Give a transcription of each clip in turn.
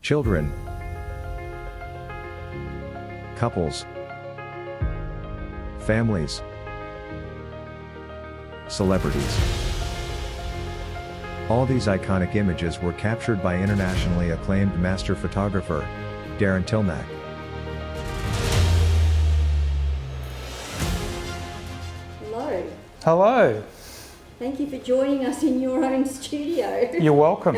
Children, couples, families, celebrities. All these iconic images were captured by internationally acclaimed master photographer, Darren Tilmack. Hello. Hello. Thank you for joining us in your own studio. You're welcome.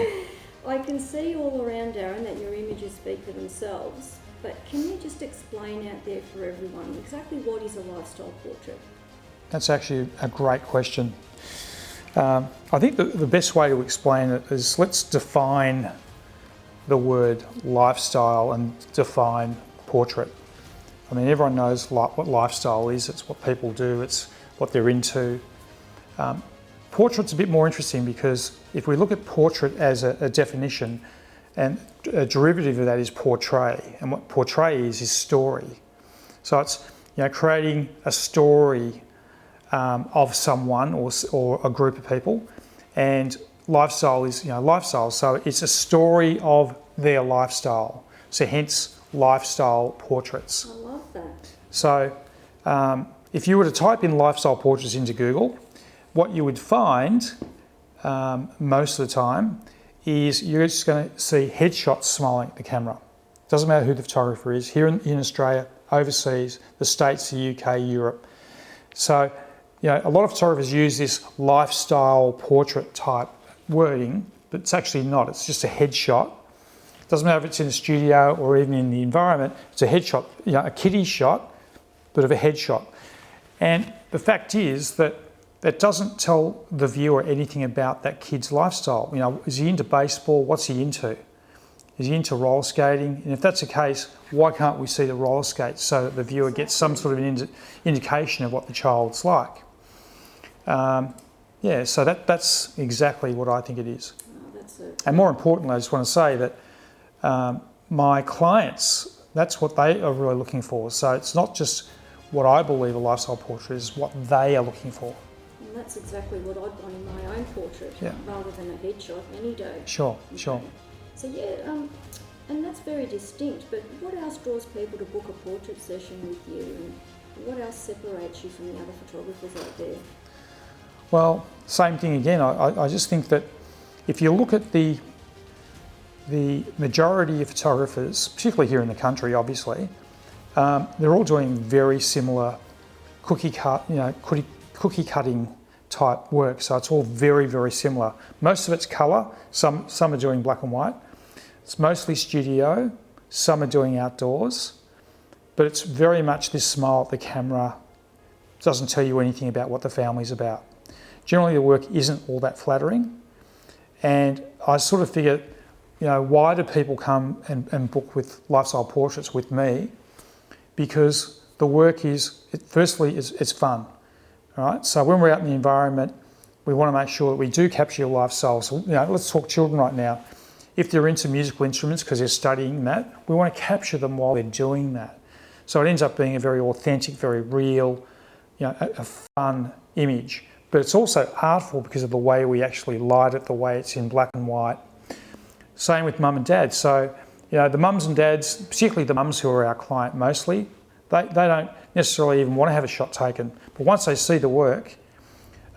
I can see all around, Darren, that your images speak for themselves, but can you just explain out there for everyone exactly what is a lifestyle portrait? That's actually a great question. I think the best way to explain it is let's define the word lifestyle and define portrait. I mean, everyone knows what lifestyle is. It's what people do. It's what they're into. Portrait's a bit more interesting because if we look at portrait as a definition, and a derivative of that is portray, and what portray is story. So it's creating a story of someone or a group of people, and lifestyle is lifestyle. So it's a story of their lifestyle. So hence lifestyle portraits. I love that. So if you were to type in lifestyle portraits into Google, what you would find most of the time is you're just going to see headshots smiling at the camera. Doesn't matter who the photographer is, here in Australia, overseas, the States, the UK, Europe. So, a lot of photographers use this lifestyle portrait type wording, but it's actually not. It's just a headshot. Doesn't matter if it's in a studio or even in the environment, it's a headshot, a kiddie shot, but of a headshot. And the fact is that doesn't tell the viewer anything about that kid's lifestyle. Is he into baseball? What's he into? Is he into roller skating? And if that's the case, why can't we see the roller skates so that the viewer gets some sort of an indication of what the child's like? So that's exactly what I think it is. And more importantly, I just want to say that my clients, that's what they are really looking for. So it's not just what I believe a lifestyle portrait is, what they are looking for. And that's exactly what I'd want in my own portrait, rather than a headshot any day. Sure. So and that's very distinct, but what else draws people to book a portrait session with you, and what else separates you from the other photographers out there? Well, same thing again. I just think that if you look at the majority of photographers, particularly here in the country, obviously, they're all doing very similar cookie cutting type work. So it's all very, very similar. Most of it's colour. Some are doing black and white. It's mostly studio. Some are doing outdoors. But it's very much this smile at the camera. Doesn't tell you anything about what the family's about. Generally, the work isn't all that flattering. And I sort of figure, why do people come and book with lifestyle portraits with me? Because the work firstly, it's fun. All right. So when we're out in the environment, we want to make sure that we do capture your lifestyle. So, let's talk children right now. If they're into musical instruments because they're studying that, we want to capture them while they're doing that. So it ends up being a very authentic, very real, a fun image. But it's also artful because of the way we actually light it, the way it's in black and white. Same with mum and dad. So, the mums and dads, particularly the mums who are our client mostly, they don't necessarily even want to have a shot taken. But once they see the work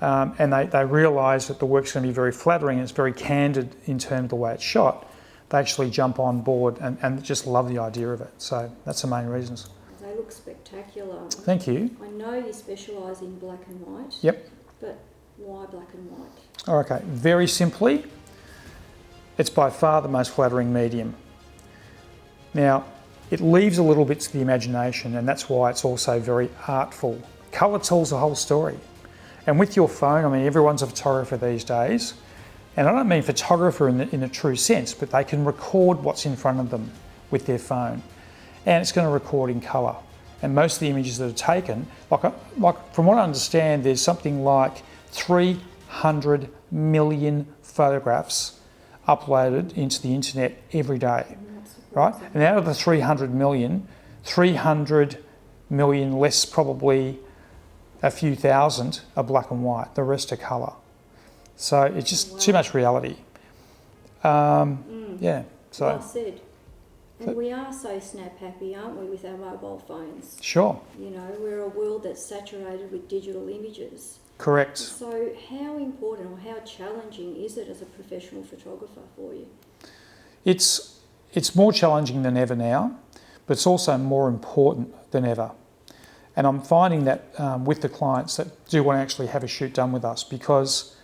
and they realise that the work's going to be very flattering and it's very candid in terms of the way it's shot, they actually jump on board and just love the idea of it. So that's the main reasons. They look spectacular. Thank you. I know you specialise in black and white. Yep. But why black and white? Okay, very simply, it's by far the most flattering medium. Now, it leaves a little bit to the imagination, and that's why it's also very artful. Colour tells the whole story. And with your phone, everyone's a photographer these days, and I don't mean photographer in a true sense, but they can record what's in front of them with their phone, and it's going to record in colour. And most of the images that are taken, like from what I understand, there's something like 300 million photographs uploaded into the internet every day, right? And out of the 300 million, 300 million less probably a few thousand are black and white, the rest are colour. So it's just too much reality. Yeah, so. Well said. And we are so snap happy, aren't we, with our mobile phones? Sure. You know, we're a world that's saturated with digital images. Correct. So how important or how challenging is it as a professional photographer for you? It's more challenging than ever now, but it's also more important than ever. And I'm finding that with the clients that do want to actually have a shoot done with us, because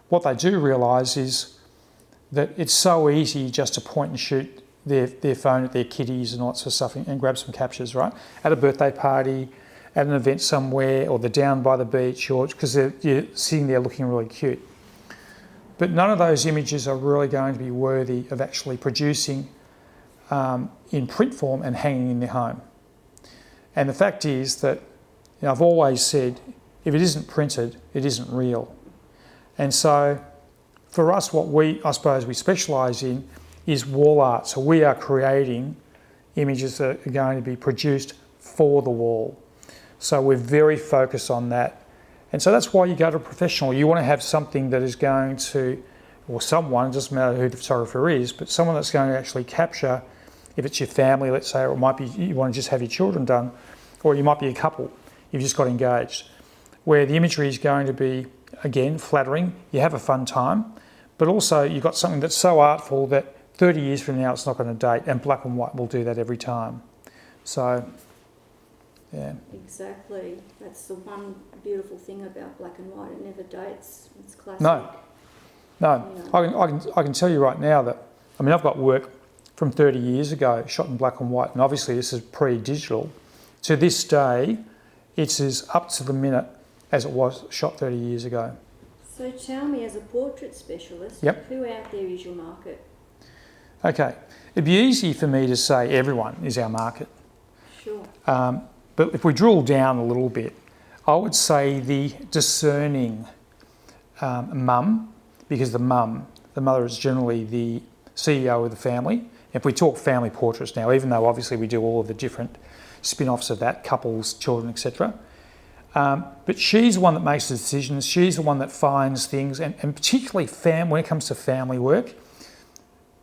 what they do realise is that it's so easy just to point and shoot their phone at their kiddies and all that sort of stuff and grab some captures, right? At a birthday party, at an event somewhere, or they're down by the beach, or because you're sitting there looking really cute. But none of those images are really going to be worthy of actually producing in print form and hanging in their home. And the fact is that, you know, I've always said, if it isn't printed, it isn't real. And so for us, what I suppose we specialise in is wall art. So we are creating images that are going to be produced for the wall. So we're very focused on that. And so that's why you go to a professional. You want to have something that is going to, or someone, it doesn't matter who the photographer is, but someone that's going to actually capture, if it's your family, let's say, or it might be you want to just have your children done, or you might be a couple, you've just got engaged, where the imagery is going to be, again, flattering, you have a fun time, but also you've got something that's so artful that 30 years from now it's not going to date, and black and white will do that every time. So, yeah. Exactly. That's the one beautiful thing about black and white. It never dates. It's classic. No. You know. I can tell you right now that, I mean, I've got work from 30 years ago shot in black and white, and obviously this is pre-digital. To this day, it's as up to the minute as it was shot 30 years ago. So tell me, as a portrait specialist, Yep. who out there is your market? Okay, it'd be easy for me to say everyone is our market. Sure. But if we drill down a little bit, I would say the discerning mum, because the mother is generally the CEO of the family. If we talk family portraits now, even though obviously we do all of the different spin-offs of that, couples, children, etc. But she's the one that makes the decisions. She's the one that finds things, and particularly when it comes to family work,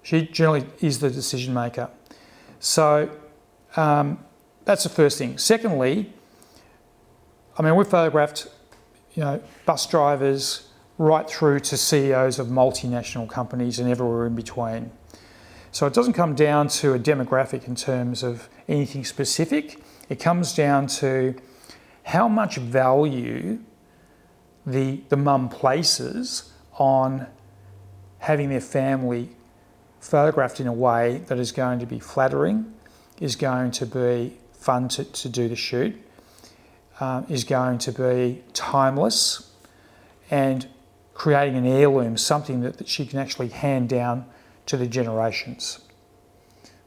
she generally is the decision maker. So that's the first thing. Secondly, I mean, we've photographed, you know, bus drivers right through to CEOs of multinational companies and everywhere in between. So it doesn't come down to a demographic in terms of anything specific. It comes down to how much value the mum places on having their family photographed in a way that is going to be flattering, is going to be fun to do the shoot, is going to be timeless, and creating an heirloom, something that she can actually hand down to the generations.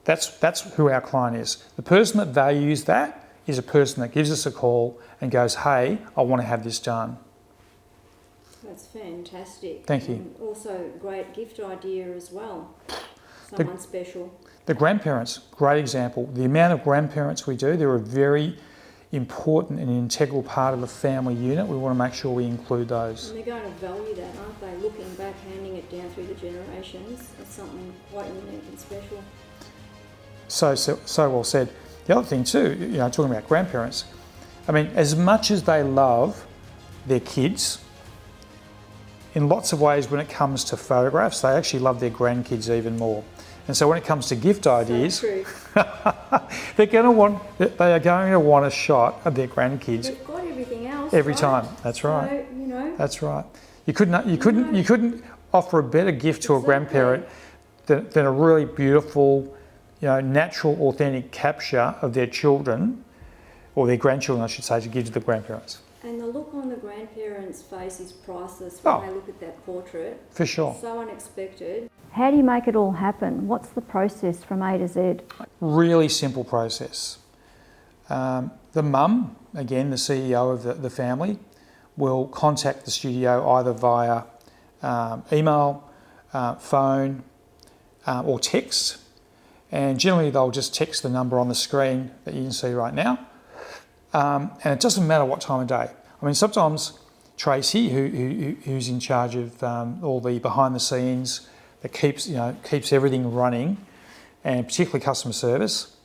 That's who our client is. The person that values that is a person that gives us a call and goes, hey, I want to have this done. That's fantastic. Thank you. And also a great gift idea as well. Someone special. The grandparents, great example. The amount of grandparents we do, they're a very important and integral part of the family unit. We want to make sure we include those. And they're going to value that, aren't they? Looking back, handing it down through the generations. It's something quite unique and special. So well said. The other thing too, you know, talking about grandparents, I mean, as much as they love their kids, in lots of ways when it comes to photographs, they actually love their grandkids even more. And so when it comes to gift ideas, So true. they are going to want a shot of their grandkids. They've got everything else Every right? time. That's right. So, you know. That's right. You couldn't offer a better gift to a grandparent than a really beautiful, you know, natural, authentic capture of their children, or their grandchildren, I should say, to give to the grandparents. And the look on the grandparents' face is priceless when they look at that portrait. For sure. So unexpected. How do you make it all happen? What's the process from A to Z? Really simple process. The mum, again, the CEO of the family, will contact the studio either via email, phone, or text. And generally they'll just text the number on the screen that you can see right now. And it doesn't matter what time of day. I mean, sometimes Tracy, who's in charge of all the behind the scenes, that keeps everything running, and particularly customer service,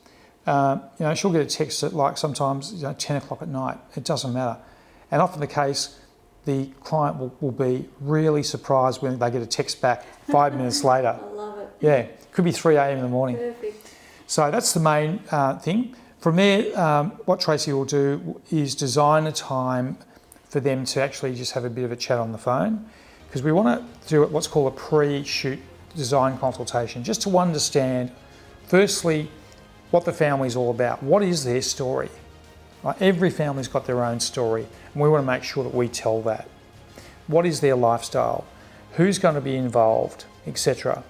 she'll get a text at like sometimes 10 o'clock at night. It doesn't matter. And often the case, the client will be really surprised when they get a text back 5 minutes later. I love it. Yeah, could be 3 a.m. in the morning. Perfect. So that's the main thing. From there, what Tracy will do is design a time for them to actually just have a bit of a chat on the phone, because we want to do what's called a pre-shoot design consultation, just to understand, firstly, what the family's all about. What is their story? Right? Every family's got their own story, and we want to make sure that we tell that. What is their lifestyle? Who's going to be involved, etc.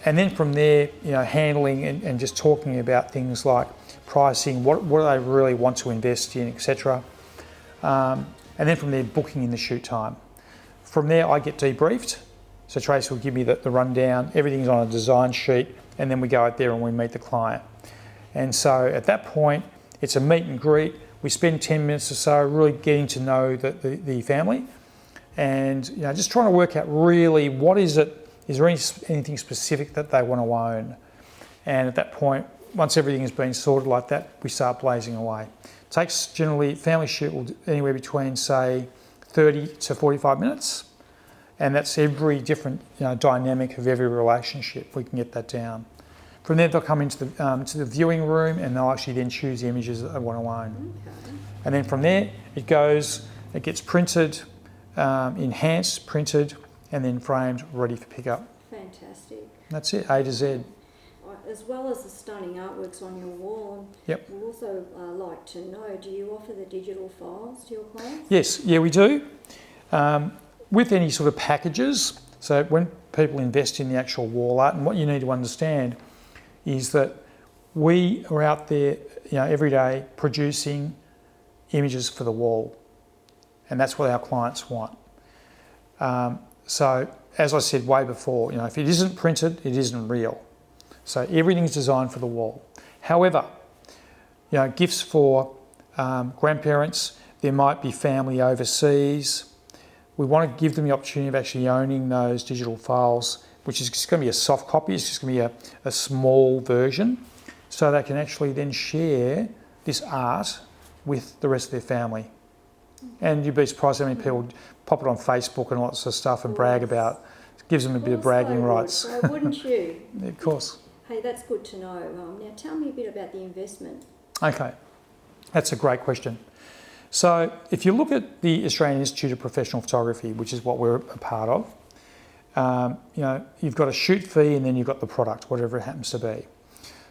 And then from there, handling and just talking about things like pricing, what do they really want to invest in, etc. And then from there, booking in the shoot time. From there, I get debriefed. So Tracy will give me the rundown. Everything's on a design sheet, and then we go out there and we meet the client. And so at that point, it's a meet and greet. We spend 10 minutes or so really getting to know the family, and just trying to work out really what is it. Is there anything specific that they want to own? And at that point, once everything has been sorted like that, we start blazing away. It takes generally, family shoot will anywhere between say 30 to 45 minutes. And that's every different dynamic of every relationship. We can get that down. From there, they'll come into the viewing room, and they'll actually then choose the images that they want to own. Okay. And then from there, it gets printed, enhanced, printed, and then framed, ready for pickup. Fantastic. That's it, A to Z. As well as the stunning artworks on your wall, yep. We'd also like to know, do you offer the digital files to your clients? Yes, yeah, we do. With any sort of packages, so when people invest in the actual wall art, and what you need to understand is that we are out there every day producing images for the wall, and that's what our clients want. So as I said way before, if it isn't printed, it isn't real. So everything's designed for the wall. However, gifts for grandparents, there might be family overseas. We want to give them the opportunity of actually owning those digital files, which is just going to be a soft copy. It's just going to be a small version, so they can actually then share this art with the rest of their family. And you'd be surprised how many people pop it on Facebook and all that sort of stuff and brag about it. It gives them a bit of bragging rights. Why wouldn't you? Of course. Hey, that's good to know. Now tell me a bit about the investment. Okay, that's a great question. So if you look at the Australian Institute of Professional Photography, which is what we're a part of, you've got a shoot fee and then you've got the product, whatever it happens to be.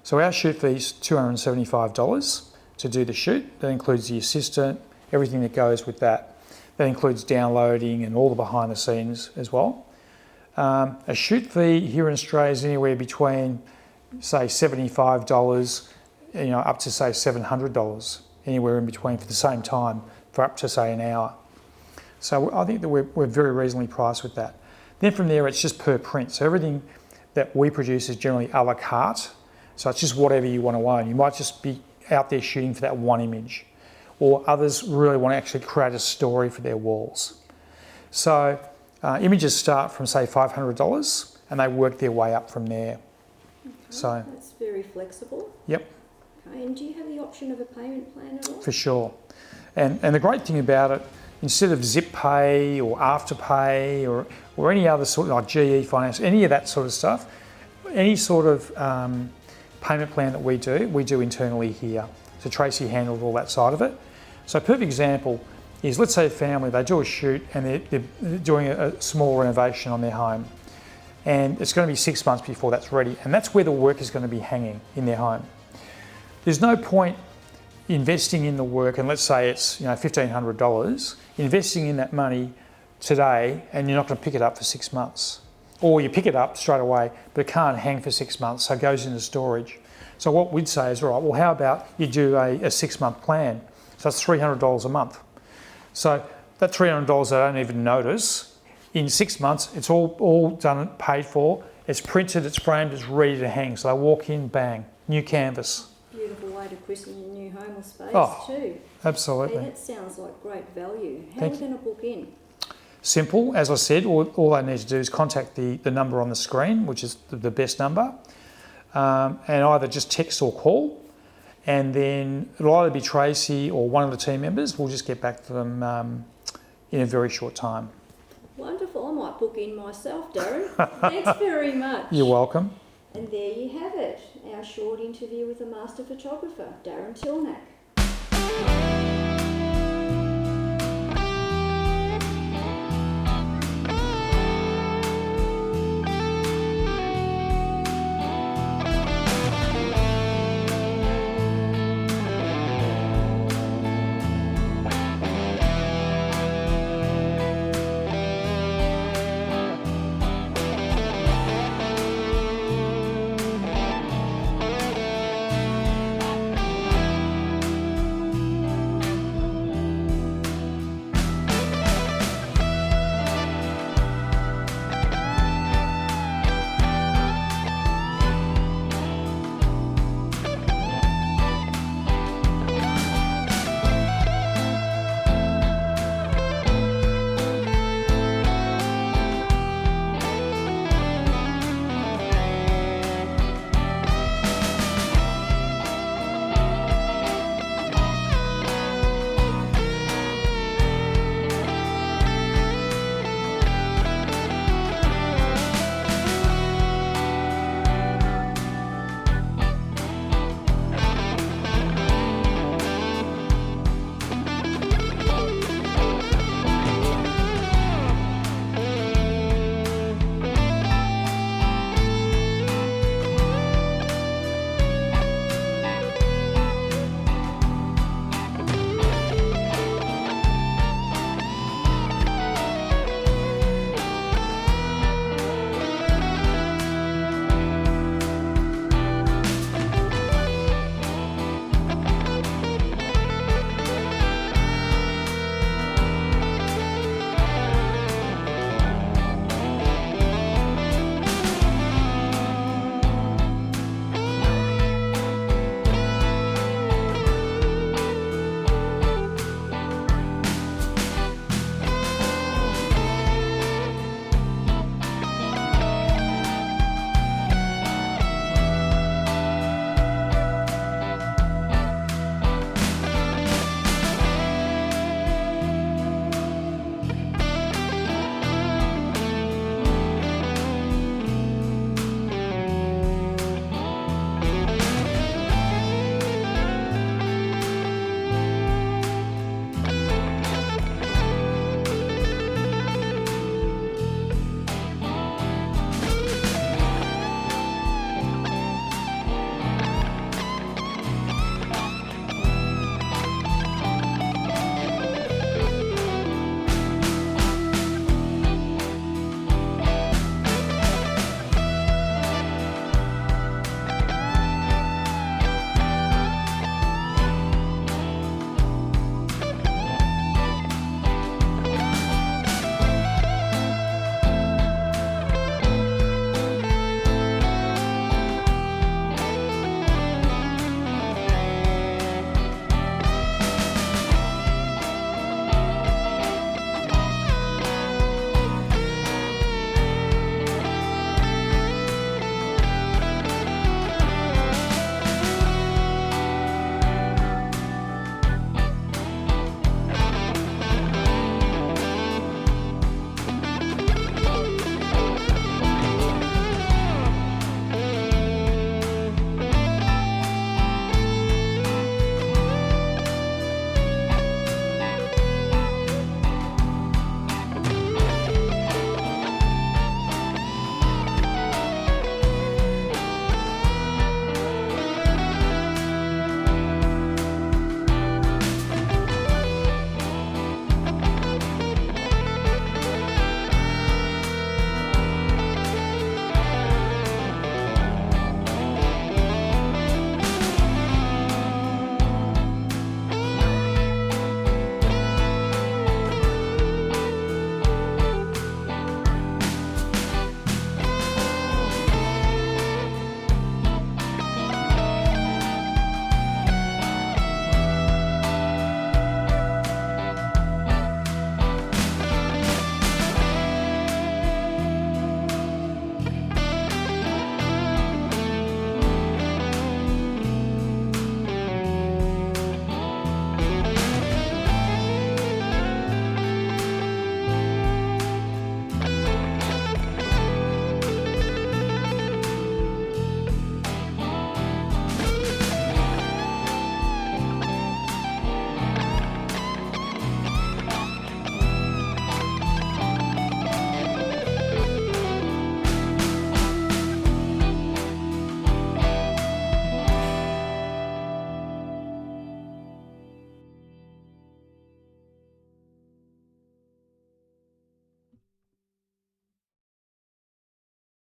So our shoot fee is $275 to do the shoot. That includes the assistant, everything that goes with that. That includes downloading and all the behind the scenes as well. A shoot fee here in Australia is anywhere between, say, $75, up to say $700, anywhere in between for the same time, for up to say an hour. So I think that we're very reasonably priced with that. Then from there, it's just per print. So everything that we produce is generally a la carte. So it's just whatever you want to own. You might just be out there shooting for that one image, or others really want to actually create a story for their walls. So images start from say $500 and they work their way up from there. Okay, so that's very flexible. Yep. Okay, and do you have the option of a payment plan at all? For sure. And the great thing about it, instead of Zip Pay or Afterpay or any other sort of like GE Finance, any of that sort of stuff, any sort of payment plan that we do internally here. So Tracy handled all that side of it. So a perfect example is, let's say a family, they do a shoot and they're doing a small renovation on their home. And it's going to be 6 months before that's ready. And that's where the work is going to be hanging, in their home. There's no point investing in the work, and let's say it's $1,500, investing in that money today and you're not going to pick it up for 6 months. Or you pick it up straight away, but it can't hang for 6 months, so it goes into storage. So what we'd say is, all right, well, how about you do a 6-month plan? So that's $300 a month. So that $300 they don't even notice. In 6 months, it's all done, paid for, it's printed, it's framed, it's ready to hang. So they walk in, bang, new canvas. Beautiful way to christen your new home or space Oh, too. Hey, Absolutely. that sounds like great value. How Thank are we going to book in? Simple, as I said, all they need to do is contact the number on the screen, which is the best number, and either just text or call, and then it'll either be Tracy or one of the team members. We'll just get back to them in a very short time. Wonderful. I might book in myself, Darren. Thanks very much. You're welcome. And there you have it, our short interview with the master photographer, Darren Tilnack.